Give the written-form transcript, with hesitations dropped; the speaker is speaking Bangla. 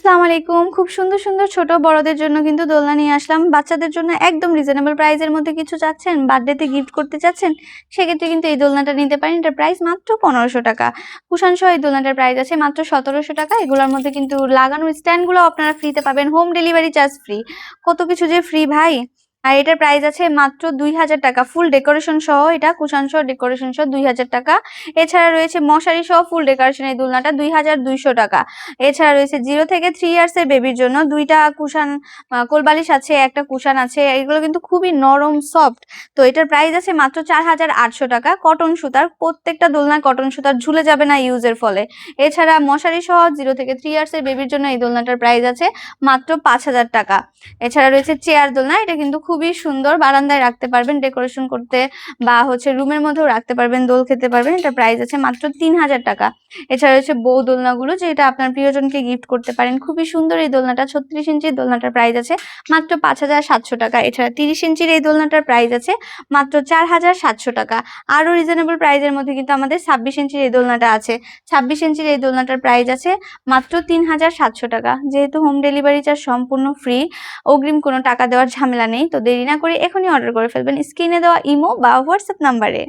আসসালামু আলাইকুম। খুব সুন্দর, সুন্দর ছোট বড়দের জন্য কিন্তু দোলনা নিয়ে আসলাম। বাচ্চাদের জন্য একদম রিজনেবল প্রাইস এর মধ্যে কিছু চাচ্ছেন, বার্থডেতে গিফট করতে চাচ্ছেন, সেক্ষেত্রে কিন্তু এই দোলনাটা নিতে পারেন। এটার প্রাইস মাত্র ৳১৫০০। কুশন সহ এই দোলনাটার প্রাইস আছে মাত্র ৳১৭০০। এগুলোর মধ্যে কিন্তু লাগানোর স্ট্যান্ড গুলো আপনারা ফ্রিতে পাবেন। Home delivery charge free. কত কিছু যে ফ্রি ভাই! আর এটার প্রাইস আছে মাত্র ৳২০০০। ফুল ডেকোরেশন সহ এটা কুশন সহ ডেকোরেশন সহ ৳২০০০। এছাড়া রয়েছে মশারি সহ ফুল ডেকোরেশন এই দোলনাটা ৳২২০০। এছাড়া রয়েছে 0 থেকে 3 ইয়ার্স এর বেবির জন্য ২ টা কুশান কোলবালিশ আছে, একটা কুশান আছে। এগুলো কিন্তু খুবই নরম সফট। তো এটার প্রাইস আছে মাত্র ৳৪৮০০। কটন সুতার, প্রত্যেকটা দোলনায় কটন সুতার, ঝুলে যাবে না ইউজের ফলে। এছাড়া মশারি সহ 0 থেকে 3 ইয়ার্স এর বেবির জন্য এই দোলনাটার প্রাইস আছে মাত্র ৳৫০০০। এছাড়া রয়েছে চেয়ার দোলনা। এটা কিন্তু খুবই সুন্দর, বারান্দায় রাখতে পারবেন ডেকোরেশন করতে বা রুমের মধ্যেও রাখতে পারবেন, দোল খেতে পারবেন। এটার প্রাইস আছে মাত্র ৳৩০০০। এছাড়া রয়েছে বউ দোলনাগুলো, যেটা আপনার প্রিয়জনকে গিফট করতে পারেন। খুবই সুন্দর এই দোলনাটা। ৩৬ ইঞ্চির দোলনাটার প্রাইস আছে মাত্র ৳৫৭০০। এছাড়া ৩০ ইঞ্চির এই দোলনাটার প্রাইস আছে মাত্র ৳৪৭০০। আরো রিজনেবল প্রাইসের মধ্যে কিন্তু আমাদের ২৬ ইঞ্চির এই দোলনাটা আছে। ২৬ ইঞ্চির এই দোলনাটার প্রাইস আছে মাত্র ৳৩৭০০। যেহেতু হোম ডেলিভারি চার্জ সম্পূর্ণ ফ্রি, অগ্রিম কোনো টাকা দেওয়ার ঝামেলা নেই। তো দেরি না করে এখনই অর্ডার করে ফেলবেন স্ক্রিনে দেওয়া ইমো বা হোয়াটসঅ্যাপ নাম্বারে।